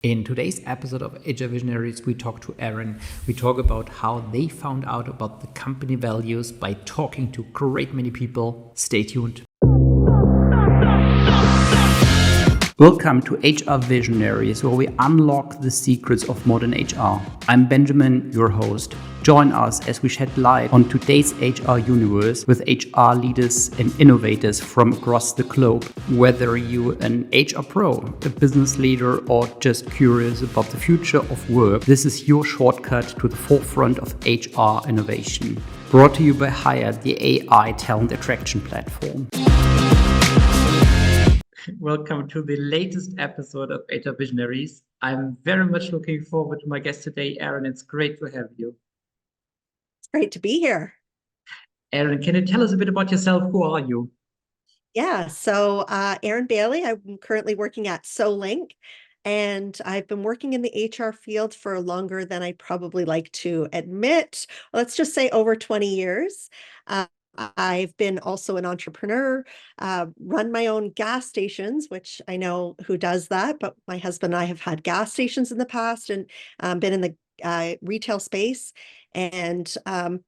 In today's episode of HR Visionaries, we talk to Erin. We talk about how they found out about the company values by talking to great many people. Stay tuned. Welcome to HR Visionaries, where we unlock the secrets of modern HR. I'm Benjamin, your host. Join us as we shed light on today's HR universe with HR leaders and innovators from across the globe. Whether you're an HR pro, a business leader, or just curious about the future of work, this is your shortcut to the forefront of HR innovation. Brought to you by Hyrd, the AI talent attraction platform. Welcome to the latest episode of HR Visionaries. I'm very much looking forward to my guest today, Erin. It's great to have you. It's great to be here. Erin, can you tell us a bit about yourself? Who are you? Yeah, so Erin Bailey, I'm currently working at Solink, and I've been working in the HR field for longer than I probably like to admit. Let's just say over 20 years. Uh, I've been also an entrepreneur, run my own gas stations, which I know who does that, but my husband and I have had gas stations in the past and been in the retail space. And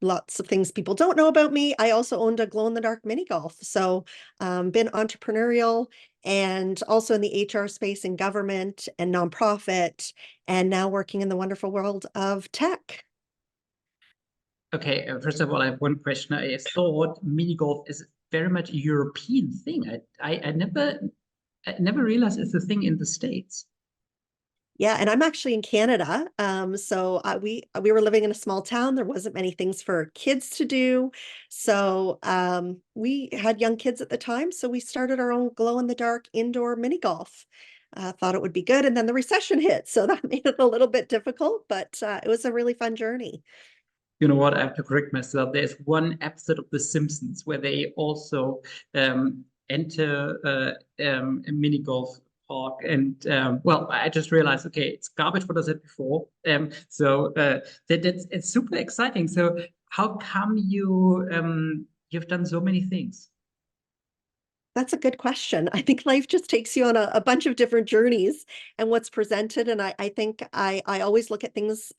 lots of things people don't know about me. I also owned a glow-in-the-dark mini golf. So been entrepreneurial and also in the HR space in government and nonprofit, and now working in the wonderful world of tech. Okay, first of all, I have one question. I thought mini golf is very much a European thing. I never realized it's a thing in the States. Yeah, and I'm actually in Canada. So we were living in a small town. There wasn't many things for kids to do. So we had young kids at the time. So we started our own glow-in-the-dark indoor mini golf. Thought it would be good. And then the recession hit. So that made it a little bit difficult, but it was a really fun journey. You know what? I have to correct myself. There's one episode of The Simpsons where they also enter a mini golf park, and well, I just realized, okay, it's garbage what I said before. That's it's super exciting. So how come you've done so many things? That's a good question. I think life just takes you on a bunch of different journeys and what's presented. And I think I always look at things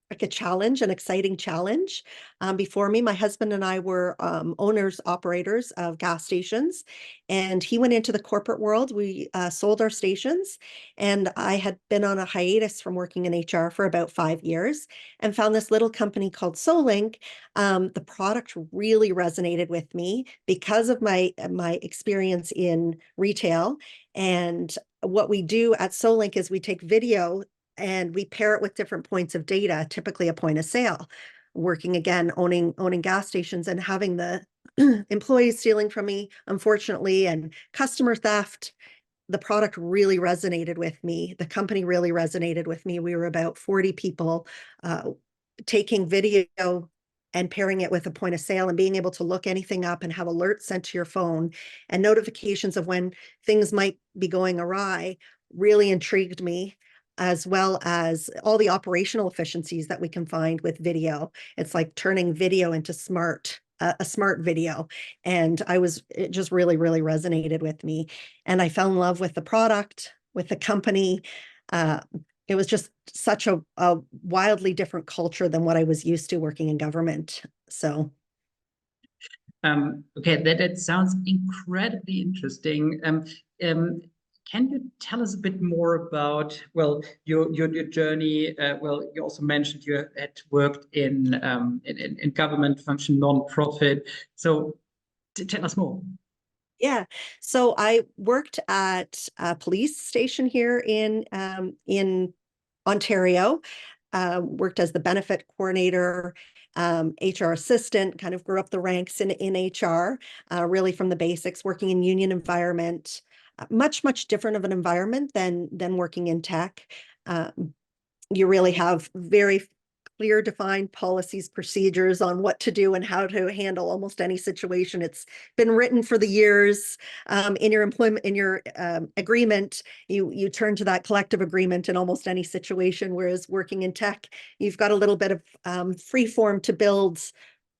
like a challenge, an exciting challenge. Before me, my husband and I were owners, operators of gas stations, and he went into the corporate world. We sold our stations, and I had been on a hiatus from working in HR for about 5 years and found this little company called Solink. The product really resonated with me because of my experience in retail. And what we do at Solink is we take video and we pair it with different points of data, typically a point of sale. Working again, owning gas stations and having the employees stealing from me, unfortunately, and customer theft. The product really resonated with me. The company really resonated with me. We were about 40 people taking video and pairing it with a point of sale and being able to look anything up and have alerts sent to your phone and notifications of when things might be going awry really intrigued me, as well as all the operational efficiencies that we can find with video. It's like turning video into a smart video. And it just really, really resonated with me. And I fell in love with the product, with the company. Uh, it was just such a wildly different culture than what I was used to working in government. So Okay, that sounds incredibly interesting. Can you tell us a bit more about, well, your journey? Well, you also mentioned you had worked in government function, non-profit. So tell us more. yeah, so I worked at a police station here in Ontario. Worked as the benefit coordinator, HR assistant, kind of grew up the ranks in HR, really from the basics, working in union environment, much different of an environment than working in tech. You really have very clear defined policies, procedures on what to do and how to handle almost any situation. It's been written for the years. In your employment, in your agreement, you turn to that collective agreement in almost any situation. Whereas working in tech, you've got a little bit of free form to build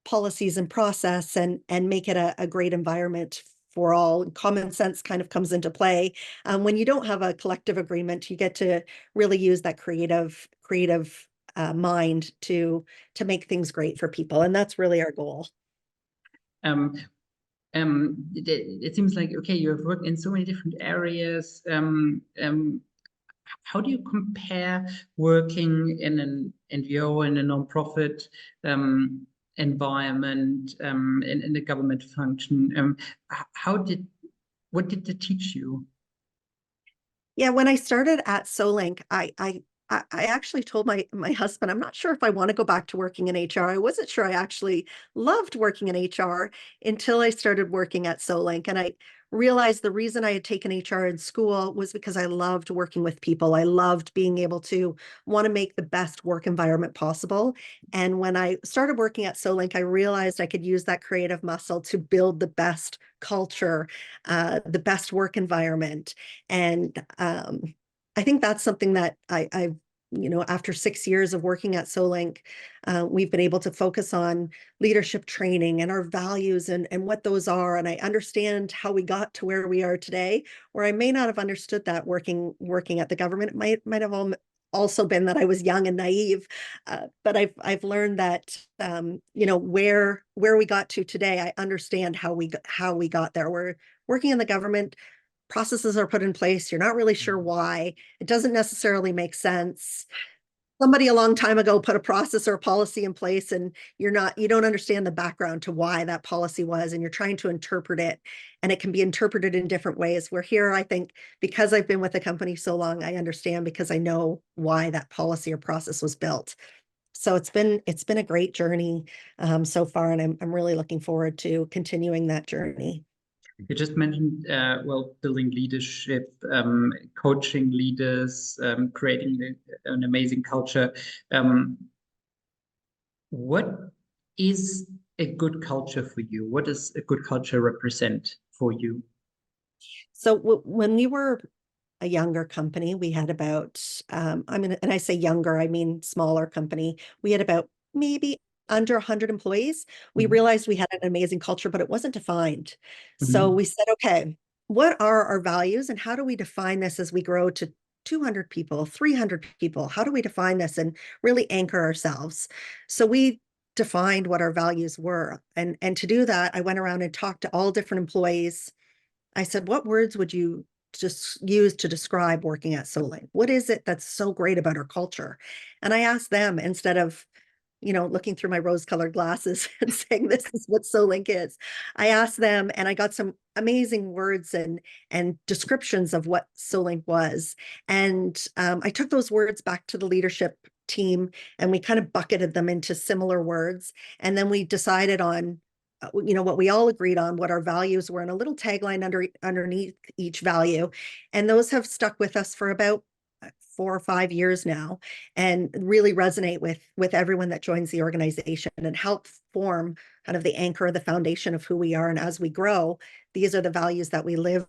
policies and process and make it a great environment for all. Common sense kind of comes into play. When you don't have a collective agreement, you get to really use that creative mind to make things great for people, and that's really our goal. Um, it seems like, okay, you have worked in so many different areas. How do you compare working in an NGO, in a nonprofit environment, in the government function? What did they teach you? Yeah, when I started at Solink, I actually told my husband, I'm not sure if I want to go back to working in HR. I wasn't sure I actually loved working in HR until I started working at Solink. And I realized the reason I had taken HR in school was because I loved working with people. I loved being able to want to make the best work environment possible. And when I started working at Solink, I realized I could use that creative muscle to build the best culture, the best work environment. And I think that's something that I've, after 6 years of working at Solink, we've been able to focus on leadership training and our values and what those are. And I understand how we got to where we are today, where I may not have understood that working at the government. It might have also been that I was young and naive, but I've learned that where we got to today, I understand how we got there. We're working in the government. Processes are put in place. You're not really sure why. It doesn't necessarily make sense. Somebody a long time ago put a process or a policy in place, and you don't understand the background to why that policy was, and you're trying to interpret it, and it can be interpreted in different ways. Where here, I think, because I've been with the company so long, I understand because I know why that policy or process was built. So it's been a great journey so far, and I'm really looking forward to continuing that journey. You just mentioned, well, building leadership, coaching leaders, creating an amazing culture. What is a good culture for you? What does a good culture represent for you? So when we were a younger company, we had about, and I say younger, I mean smaller company. We had about maybe under 100 employees. We Mhm. realized we had an amazing culture, but it wasn't defined. So Mhm. we said, okay, what are our values and how do we define this as we grow to 200 people, 300 people? How do we define this and really anchor ourselves? So we defined what our values were. And to do that, I went around and talked to all different employees. I said, what words would you just use to describe working at Solink? What is it that's so great about our culture? And I asked them instead of, looking through my rose-colored glasses and saying this is what Solink is. I asked them and I got some amazing words and descriptions of what Solink was. And I took those words back to the leadership team and we kind of bucketed them into similar words. And then we decided on what we all agreed on, what our values were, and a little tagline underneath each value. And those have stuck with us for about 4 or 5 years now, and really resonate with everyone that joins the organization and help form kind of the anchor, the foundation of who we are. And as we grow, these are the values that we live.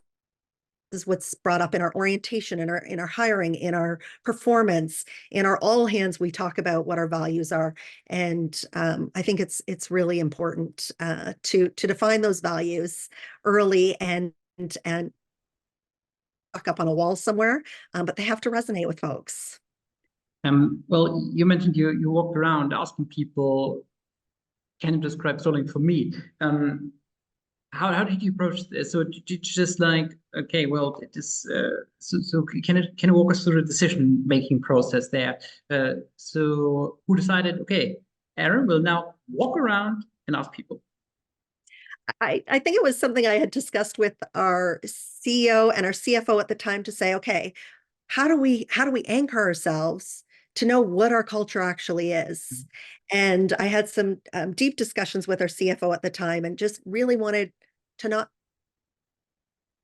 This is what's brought up in our orientation, in our hiring, in our performance, in our all hands. We talk about what our values are, and I think it's really important to define those values early and stuck up on a wall somewhere, but they have to resonate with folks. Well, you mentioned you walked around asking people, can you describe Solink for me? How did you approach this? So did you just like, okay, well, it is, so can you walk us through the decision making process there? So who decided, okay, Erin will now walk around and ask people. I think it was something I had discussed with our CEO and our CFO at the time to say, okay, how do we anchor ourselves to know what our culture actually is? And I had some deep discussions with our CFO at the time and just really wanted to not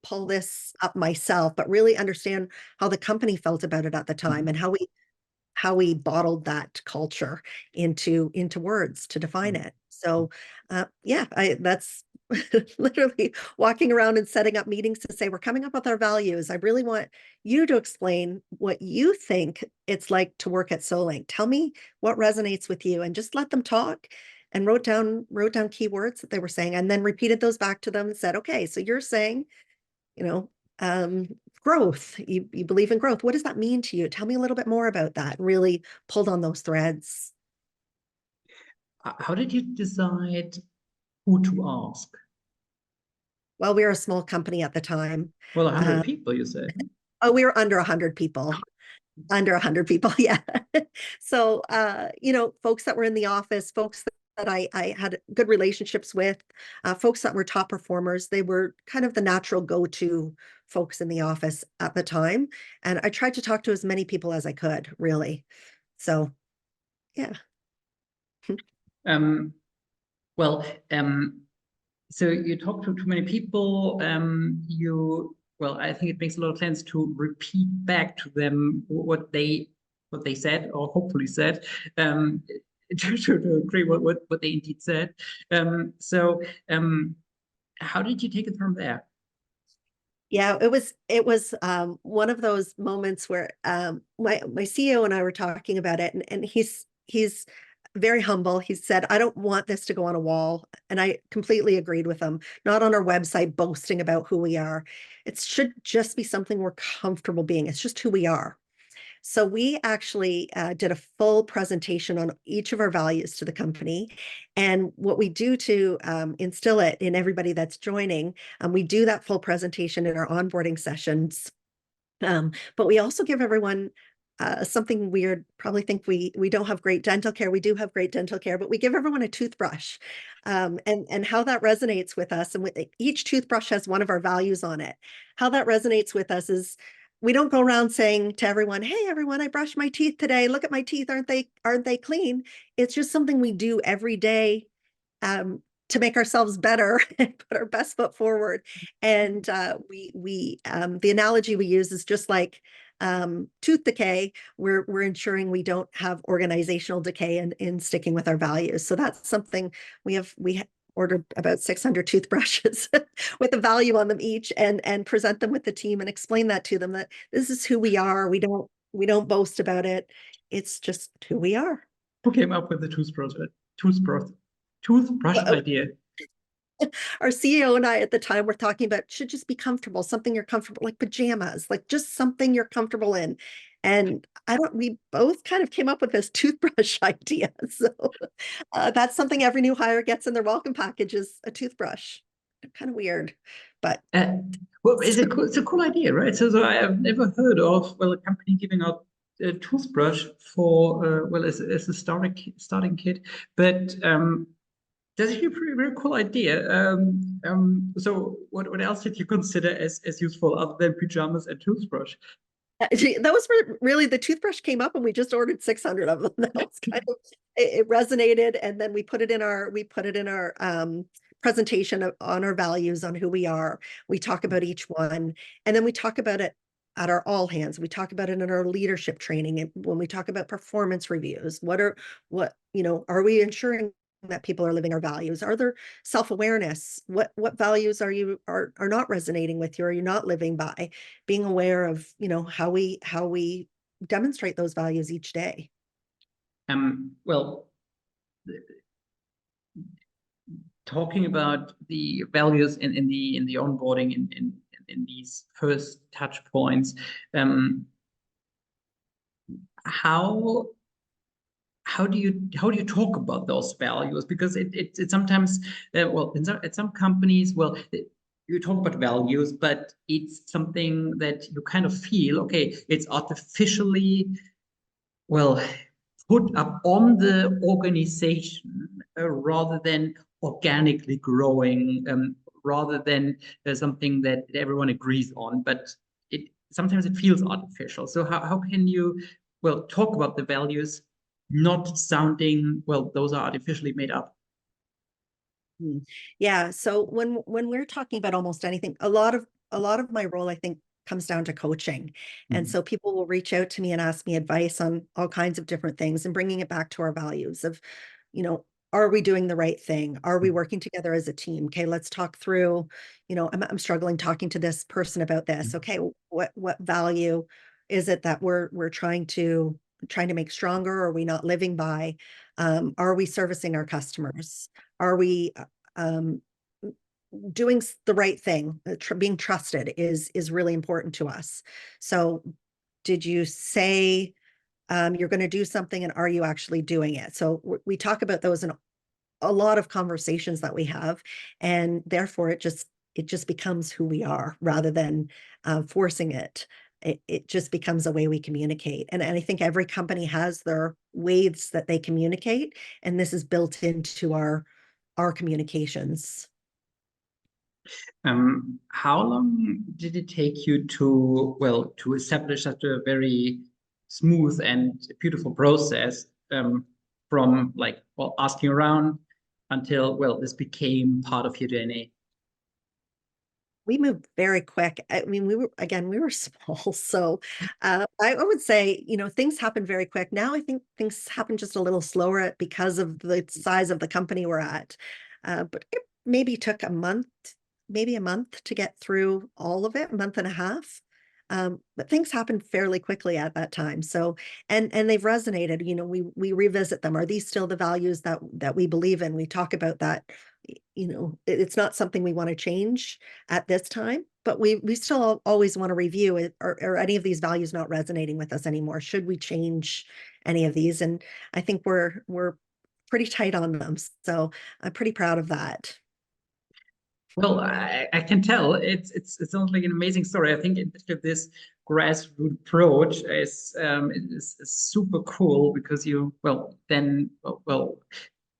pull this up myself, but really understand how the company felt about it at the time and how we bottled that culture into words to define it. So yeah, that's literally walking around and setting up meetings to say, we're coming up with our values. I really want you to explain what you think it's like to work at Solink. Tell me what resonates with you and just let them talk. and wrote down keywords that they were saying, and then repeated those back to them and said, okay, so you're saying, you know, growth, you believe in growth. What does that mean to you? Tell me a little bit more about that. Really pulled on those threads. How did you decide who to ask? Well, we were a small company at the time. Well, 100 people, you said. Oh, we were under 100 people. Under 100 people, yeah. So, folks that were in the office, folks that I had good relationships with, folks that were top performers, they were kind of the natural go-to folks in the office at the time. And I tried to talk to as many people as I could, really. So, yeah. Um, well, so you talk to too many people. Well, I think it makes a lot of sense to repeat back to them what they said, or hopefully said, to agree what they indeed said. So how did you take it from there? Yeah, it was one of those moments where my CEO and I were talking about it, and he's very humble. He said, I don't want this to go on a wall. And I completely agreed with him. Not on our website boasting about who we are. It should just be something we're comfortable being. It's just who we are. So we actually did a full presentation on each of our values to the company. And what we do to instill it in everybody that's joining, we do that full presentation in our onboarding sessions. But we also give everyone something weird. Probably think we don't have great dental care. We do have great dental care, but we give everyone a toothbrush, and how that resonates with us. And with each toothbrush has one of our values on it. How that resonates with us is we don't go around saying to everyone, "Hey, everyone, I brushed my teeth today. Look at my teeth. Aren't they clean?" It's just something we do every day to make ourselves better and put our best foot forward. And the analogy we use is just like tooth decay. We're ensuring we don't have organizational decay in sticking with our values. So that's something we ordered about 600 toothbrushes with a value on them each, and present them with the team and explain that to them, that this is who we are. We don't boast about it. It's just who we are. Who came up with the toothbrush Well, idea? our CEO and I at the time were talking about should just be comfortable, something you're comfortable, like pajamas, like just something you're comfortable in. And we both kind of came up with this toothbrush idea. So that's something every new hire gets in their welcome package, is a toothbrush. Kind of weird, but Uh, well, it's a cool idea, right? So I have never heard of, well, a company giving out a toothbrush for as a starting kit, but that's actually a very cool idea. So what else did you consider as useful other than pajamas and toothbrush? those were really, the toothbrush came up and we just ordered 600 of them. That was kind of, it resonated. And then we put it in our presentation on our values, on who we are. We talk about each one, and then we talk about it at our all hands. We talk about it in our leadership training. And when we talk about performance reviews, are we ensuring that people are living our values? Are there self-awareness? What values are not resonating with you? Are you not living by? Being aware of, how we demonstrate those values each day. Well, talking about the values in the onboarding in these first touch points, how do you talk about those values? Because it sometimes at some companies, you talk about values, but it's something that you kind of feel, okay, it's artificially put up on the organization rather than organically growing, rather than something that everyone agrees on. But sometimes it feels artificial. So how can you talk about the values, not sounding those are artificially made up? Yeah. So when we're talking about almost anything, a lot of my role, I think, comes down to coaching. And so people will reach out to me and ask me advice on all kinds of different things, and bringing it back to our values of, are we doing the right thing? Are we working together as a team? Okay, let's talk through, I'm struggling talking to this person about this. Okay, what value is it that we're trying to trying to make stronger? Are we not living by? Are we servicing our customers? Are we um, doing the right thing? Being trusted is really important to us. So did you say you're going to do something, and are you actually doing it? So we talk about those in a lot of conversations that we have, and therefore it just becomes who we are rather than forcing it. It just becomes a way we communicate. And I think every company has their ways that they communicate, and this is built into our communications. How long did it take you to, well, to establish such a very smooth and beautiful process, from like, well, asking around until, well, this became part of your DNA? We moved very quick. I mean, we were small. So I would say, things happen very quick. Now I think things happen just a little slower because of the size of the company we're at. But it maybe took maybe a month to get through all of it, a month and a half. But things happened fairly quickly at that time. So, and they've resonated. We revisit them. Are these still the values that we believe in? We talk about that. It's not something we want to change at this time, but we still always want to review it. Are any of these values not resonating with us anymore? Should we change any of these? And I think we're pretty tight on them. So I'm pretty proud of that. Well, I can tell it sounds like an amazing story. I think this grassroots approach is super cool because you, well, then, well,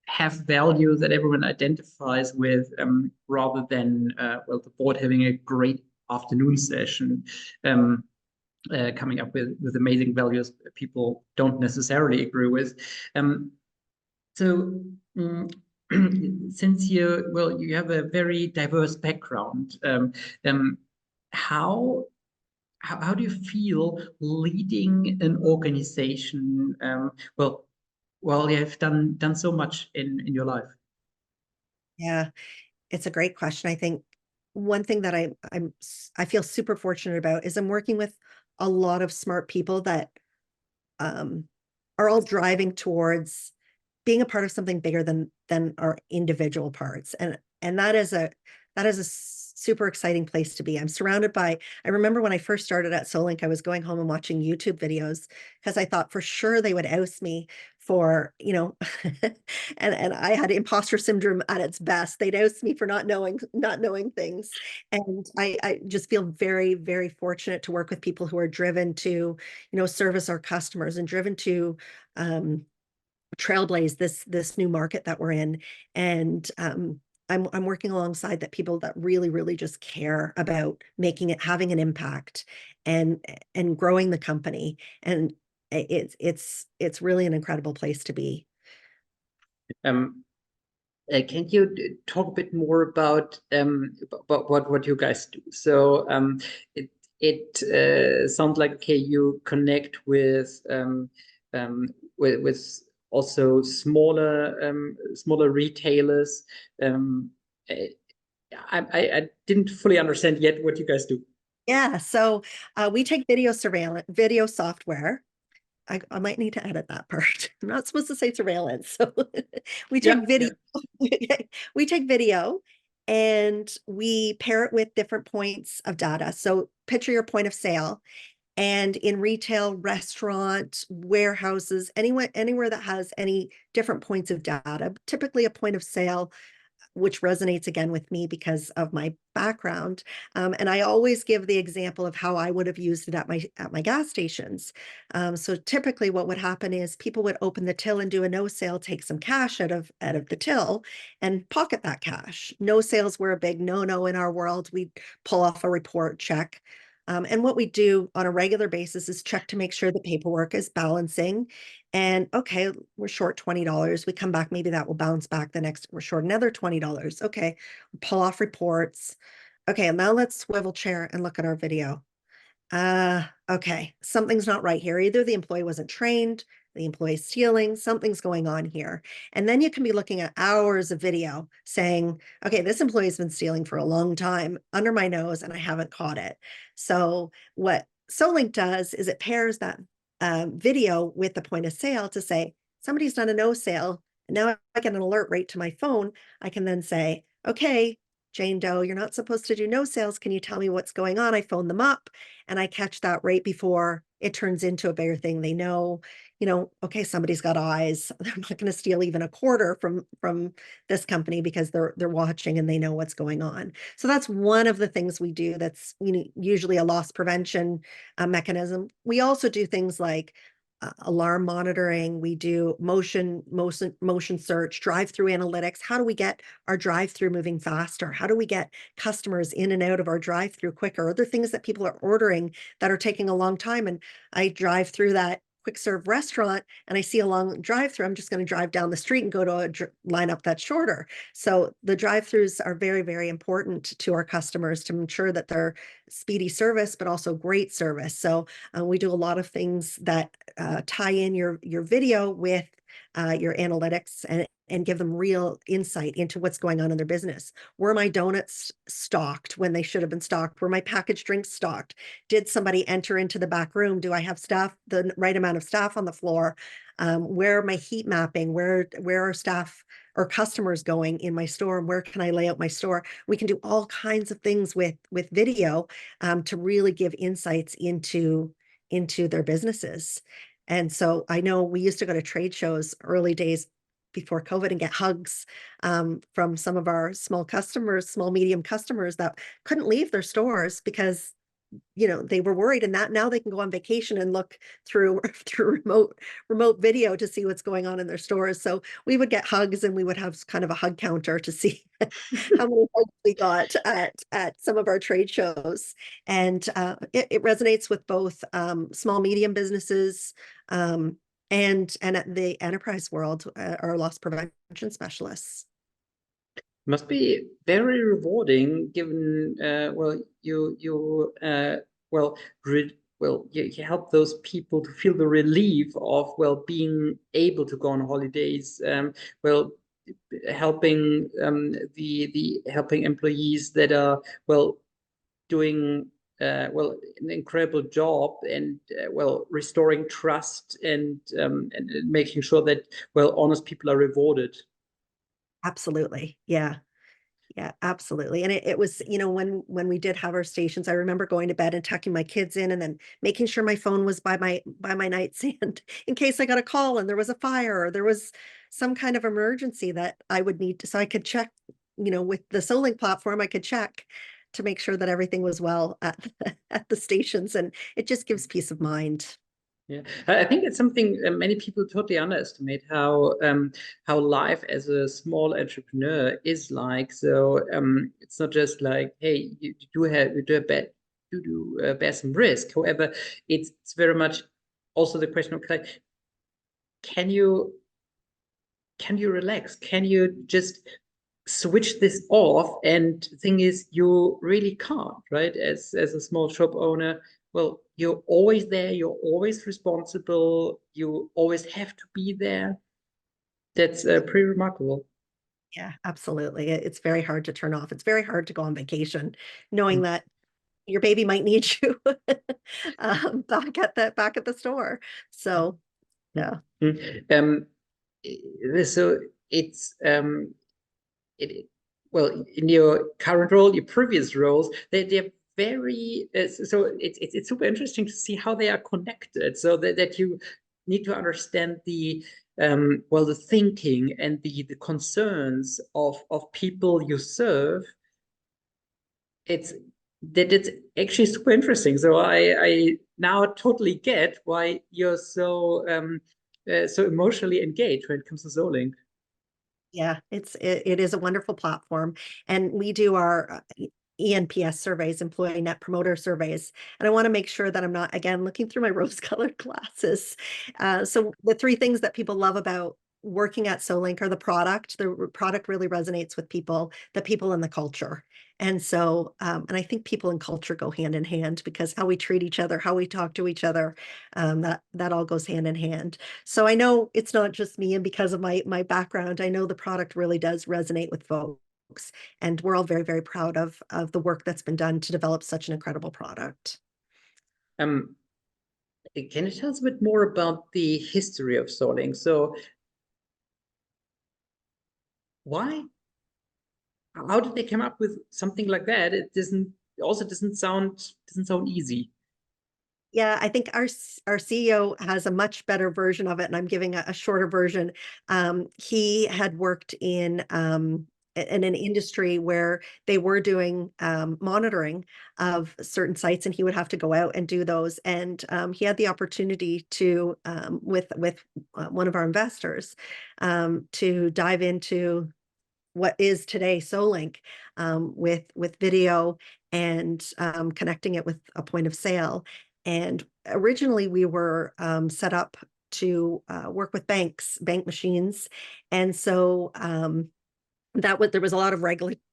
have values that everyone identifies with, rather than, well, the board having a great afternoon session, um, coming up with amazing values people don't necessarily agree with. So, mm, since you have a very diverse background, um, how how do you feel leading an organization? Well, you have done so much in your life. Yeah, it's a great question. I think one thing that I feel super fortunate about is I'm working with a lot of smart people that um, are all driving towards being a part of something bigger than our individual parts. And that is a super exciting place to be. I'm surrounded by, I remember when I first started at Solink, I was going home and watching YouTube videos because I thought for sure they would oust me for, and I had imposter syndrome at its best. They'd oust me for not knowing things. And I just feel very, very fortunate to work with people who are driven to, service our customers and driven to um, trailblaze this new market that we're in. And I'm working alongside that people that really, really just care about having an impact and growing the company. And it's really an incredible place to be. Um, can you talk a bit more about what you guys do? So, it sounds like, okay, you connect um, with also smaller retailers. Um, I, I didn't fully understand yet what you guys do. Yeah, so we take video software. I might need to edit that part. I'm not supposed to say surveillance. So we Yeah, take yeah. video, we take video and we pair it with different points of data. So picture your point of sale, and in retail, restaurant, warehouses, anywhere that has any different points of data, typically a point of sale, which resonates again with me because of my background. And I always give the example of how I would have used it at my gas stations. So typically what would happen is people would open the till and do a no sale, take some cash out of the till and pocket that cash. No sales were a big no-no in our world. We'd pull off a report check. And what we do on a regular basis is check to make sure the paperwork is balancing. And okay, we're short $20. We come back, maybe that will bounce back the next, we're short another $20. Okay, pull off reports. Okay, and now let's swivel chair and look at our video. Okay, something's not right here. Either the employee wasn't trained, the employee's stealing, something's going on here. And then you can be looking at hours of video saying, okay, this employee's been stealing for a long time under my nose and I haven't caught it. So what Solink does is it pairs video with the point of sale to say, somebody's done a no sale. And now I get an alert right to my phone. I can then say, okay, Jane Doe, you're not supposed to do no sales. Can you tell me what's going on? I phone them up and I catch that right before it turns into a bigger thing. They know, okay, somebody's got eyes. They're not going to steal even a quarter from this company because they're watching and they know what's going on. So that's one of the things we do. That's usually a loss prevention mechanism. We also do things like alarm monitoring. We do motion search, drive-through analytics. How do we get our drive-through moving faster? How do we get customers in and out of our drive-through quicker? Are there things that people are ordering that are taking a long time? And I drive through that quick serve restaurant and I see a long drive-through, I'm just going to drive down the street and go to a lineup that's shorter. So the drive-throughs are very, very important to our customers to ensure that they're speedy service, but also great service. So we do a lot of things that tie in your video with your analytics and give them real insight into what's going on in their business. Were my donuts stocked when they should have been stocked? Were my packaged drinks stocked? Did somebody enter into the back room? Do I have staff, the right amount of staff on the floor? Where am I heat mapping? Where are staff or customers going in my store? Where can I lay out my store? We can do all kinds of things with video to really give insights into their businesses. And so I know we used to go to trade shows early days before COVID and get hugs from some of our small medium customers that couldn't leave their stores because they were worried, and that now they can go on vacation and look through remote video to see what's going on in their stores. So we would get hugs and we would have kind of a hug counter to see how many hugs we got at some of our trade shows. And it resonates with both small, medium businesses and at the enterprise world, our loss prevention specialists. Must be very rewarding, given you help those people to feel the relief of being able to go on holidays. Helping helping employees that are doing an incredible job and restoring trust and making sure that honest people are rewarded. Absolutely. Yeah. Yeah, absolutely. And it was, when we did have our stations, I remember going to bed and tucking my kids in and then making sure my phone was by my nightstand in case I got a call and there was a fire or there was some kind of emergency that I would need to, so I could check, with the Solink platform, I could check to make sure that everything was well at the stations, and it just gives peace of mind. Yeah, I think it's something many people totally underestimate how life as a small entrepreneur is like. So it's not just like, hey, you do bear some risk. However, it's very much also the question of like, can you relax? Can you just switch this off? And the thing is, you really can't, right? As a small shop owner, you're always there, you're always responsible, you always have to be there. That's pretty remarkable. Yeah, absolutely. It's very hard to turn off. It's very hard to go on vacation, knowing that your baby might need you back at the store. So, yeah. So it's in your current role, your previous roles, they're very so it's super interesting to see how they are connected, so that you need to understand the the thinking and the concerns of people you serve. It's actually super interesting. So I now totally get why you're so so emotionally engaged when it comes to Solink. Yeah, it is a wonderful platform, and we do our ENPS surveys, employee net promoter surveys, and I want to make sure that I'm not, again, looking through my rose-colored glasses. So the three things that people love about working at Solink are the product. The product really resonates with people, the people, and the culture. And so, and I think people and culture go hand in hand, because how we treat each other, how we talk to each other, that all goes hand in hand. So I know it's not just me, and because of my background, I know the product really does resonate with folks, and we're all very, very proud of the work that's been done to develop such an incredible product. Um, can you tell us a bit more about the history of Solink? So why, how did they come up with something like that? It doesn't sound easy. Yeah, I think our CEO has a much better version of it, and I'm giving a shorter version. He had worked in an industry where they were doing monitoring of certain sites, and he would have to go out and do those. And he had the opportunity to, with one of our investors, to dive into what is today Solink, with video and connecting it with a point of sale. And originally we were set up to work with bank machines. And so there was a lot of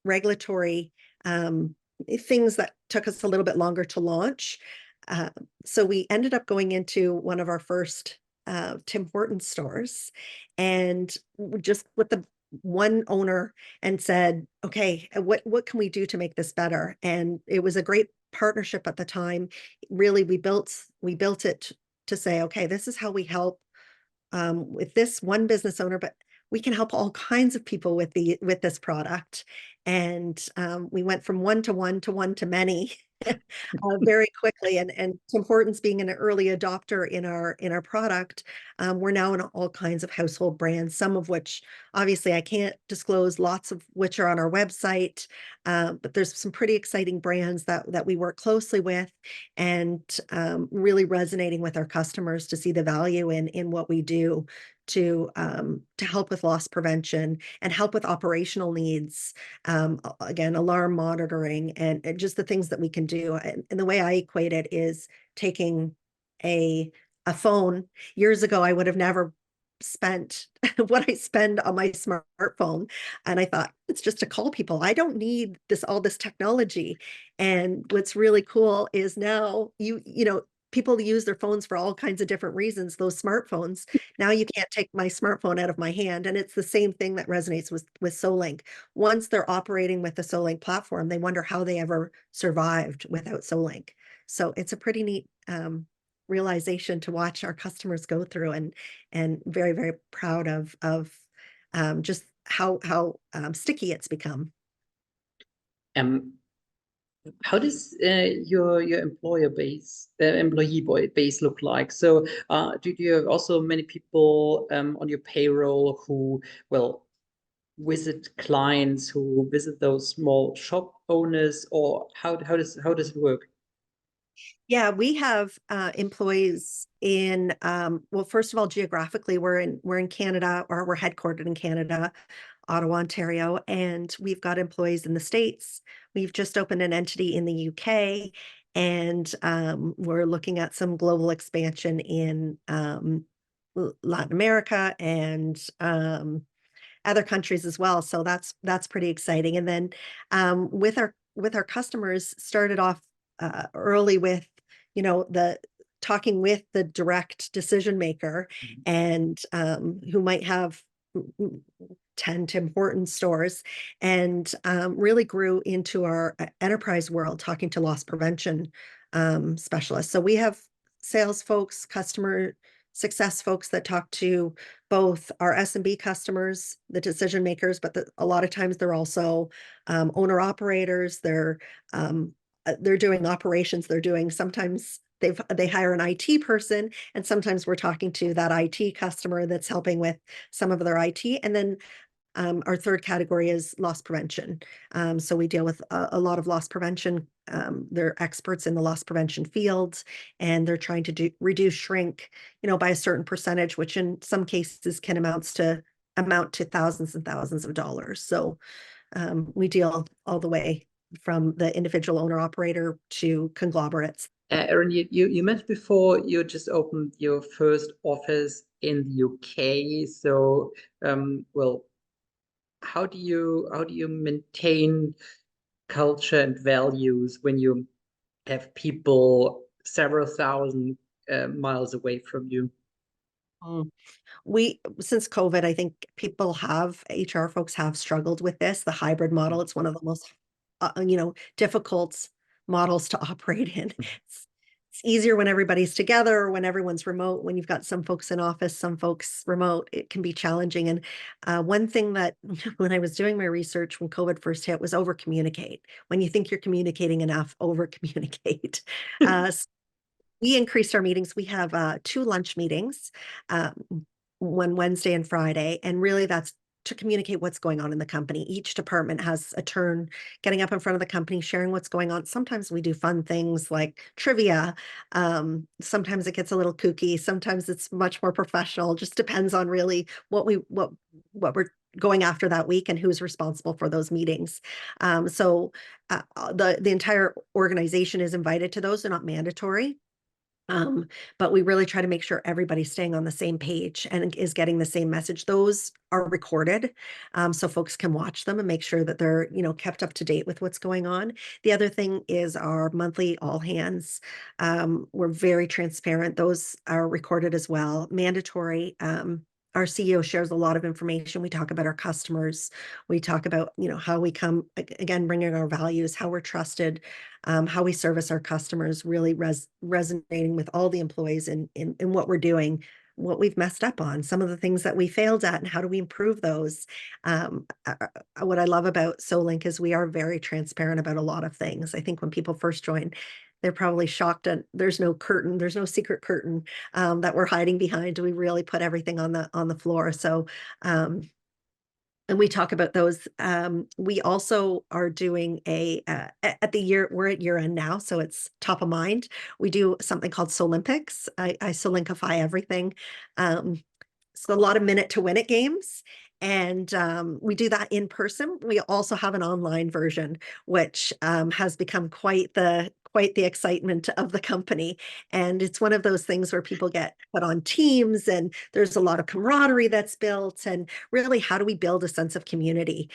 regulatory things that took us a little bit longer to launch. Uh, so we ended up going into one of our first Tim Hortons stores, and just with the one owner, and said, okay, what can we do to make this better? And it was a great partnership at the time. Really, we built it to say, okay, this is how we help with this one business owner, but we can help all kinds of people with this product. And we went from one to one to one to many very quickly. And Tim Hortons being an early adopter in our product, we're now in all kinds of household brands, some of which obviously I can't disclose, lots of which are on our website. But there's some pretty exciting brands that we work closely with, and really resonating with our customers to see the value in what we do to help with loss prevention and help with operational needs. Again, alarm monitoring and just the things that we can do. And the way I equate it is taking a phone. Years ago, I would have never spent what I spend on my smartphone. And I thought, it's just to call people. I don't need all this technology. And what's really cool is now people use their phones for all kinds of different reasons, those smartphones. Now you can't take my smartphone out of my hand. And it's the same thing that resonates with Solink. Once they're operating with the Solink platform, they wonder how they ever survived without Solink. So it's a pretty neat realization to watch our customers go through, and very, very proud of just how sticky it's become. How does your employee base look like? So do you have also many people on your payroll who visit clients, who visit those small shop owners, or how does it work? Yeah, we have employees in well, first of all, geographically, we're in Canada, or we're headquartered in Canada, Ottawa, Ontario, and we've got employees in the States. We've just opened an entity in the UK, and we're looking at some global expansion in Latin America and other countries as well. So that's pretty exciting. And then with our customers, started off early with the talking with the direct decision maker, and who might have 10 Tim Hortons stores, and really grew into our enterprise world, talking to loss prevention specialists. So we have sales folks, customer success folks that talk to both our SMB customers, the decision makers, but a lot of times they're also owner operators. They're doing operations. Sometimes they hire an IT person, and sometimes we're talking to that IT customer that's helping with some of their IT. And then our third category is loss prevention. So we deal with a lot of loss prevention. They're experts in the loss prevention fields, and they're trying to reduce shrink, by a certain percentage, which in some cases can amount to thousands and thousands of dollars. So we deal all the way from the individual owner operator to conglomerates. Erin, you mentioned before you just opened your first office in the UK. So, how do you maintain culture and values when you have people several thousand miles away from you? Since COVID, I think HR folks have struggled with this, the hybrid model. It's one of the most, difficult models to operate in. It's easier when everybody's together or when everyone's remote. When you've got some folks in office, some folks remote, it can be challenging. And one thing that when I was doing my research when COVID first hit was over communicate. When you think you're communicating enough, over communicate. So we increased our meetings. We have 2 lunch meetings, one Wednesday and Friday, and really that's to communicate what's going on in the company. Each department has a turn getting up in front of the company, sharing what's going on. Sometimes we do fun things like trivia. Sometimes it gets a little kooky. Sometimes it's much more professional. Just depends on really what we're going after that week and who's responsible for those meetings. The entire organization is invited to those. They're not mandatory. But we really try to make sure everybody's staying on the same page and is getting the same message. Those are recorded, so folks can watch them and make sure that they're, kept up to date with what's going on. The other thing is our monthly all hands. We're very transparent. Those are recorded as well, mandatory. Our CEO shares a lot of information. We talk about our customers. We talk about, how we come, again, bringing our values, how we're trusted, how we service our customers, really resonating with all the employees in what we're doing, what we've messed up on, some of the things that we failed at, and how do we improve those. What I love about Solink is we are very transparent about a lot of things. I think when people first join, they're probably shocked and there's no curtain, there's no secret curtain that we're hiding behind. We really put everything on the floor. So and we talk about those. We also are doing we're at year end now, so it's top of mind. We do something called Solympics. I Solinkify everything. So a lot of minute to win it games. And we do that in person. We also have an online version, which has become quite the excitement of the company. And it's one of those things where people get put on teams and there's a lot of camaraderie that's built. And really, how do we build a sense of community?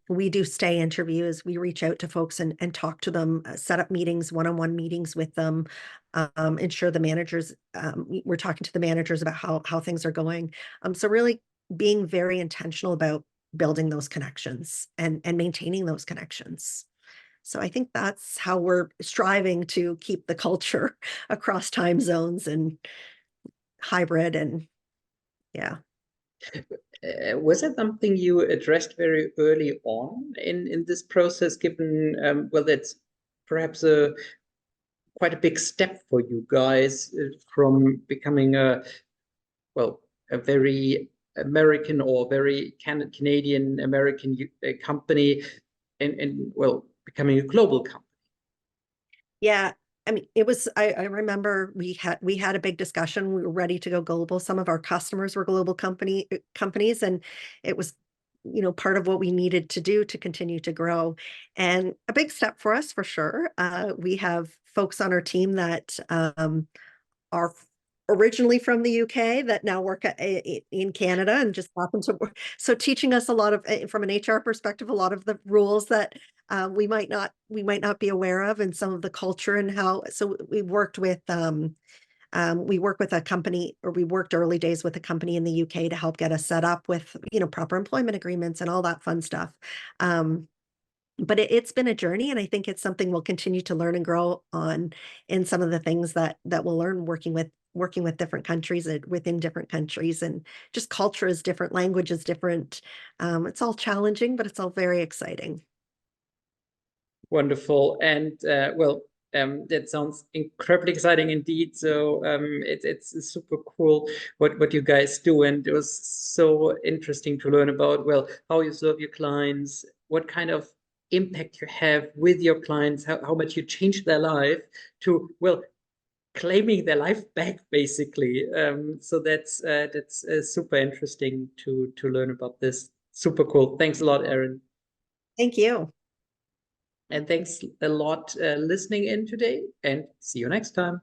We do stay interviews. We reach out to folks and talk to them, set up meetings, one-on-one meetings with them, ensure the managers, we're talking to the managers about how things are going. So really being very intentional about building those connections and maintaining those connections. So I think that's how we're striving to keep the culture across time zones and hybrid and yeah. Was it something you addressed very early on in this process, given, that's perhaps quite a big step for you guys from becoming a very American or very Canadian American company and becoming a global company? Yeah. I mean, it was, I remember we had a big discussion. We were ready to go global. Some of our customers were global companies, and it was, part of what we needed to do to continue to grow. And a big step for us, for sure. We have folks on our team that are originally from the UK that now work in Canada and just happen to work. So teaching us a lot of, from an HR perspective, a lot of the rules that we might not be aware of, and some of the culture and how. So we worked with we work with a company, or we worked early days with a company in the UK to help get us set up with proper employment agreements and all that fun stuff. But it's been a journey, and I think it's something we'll continue to learn and grow on in some of the things that we'll learn working with different countries within different countries, and just culture is different, language is different. It's all challenging, but it's all very exciting. Wonderful. And that sounds incredibly exciting indeed. So it's super cool what you guys do. And it was so interesting to learn about, how you serve your clients, what kind of impact you have with your clients, how much you change their life to, claiming their life back, basically. So that's super interesting to learn about this. Super cool. Thanks a lot, Erin. Thank you. And thanks a lot listening in today, and see you next time.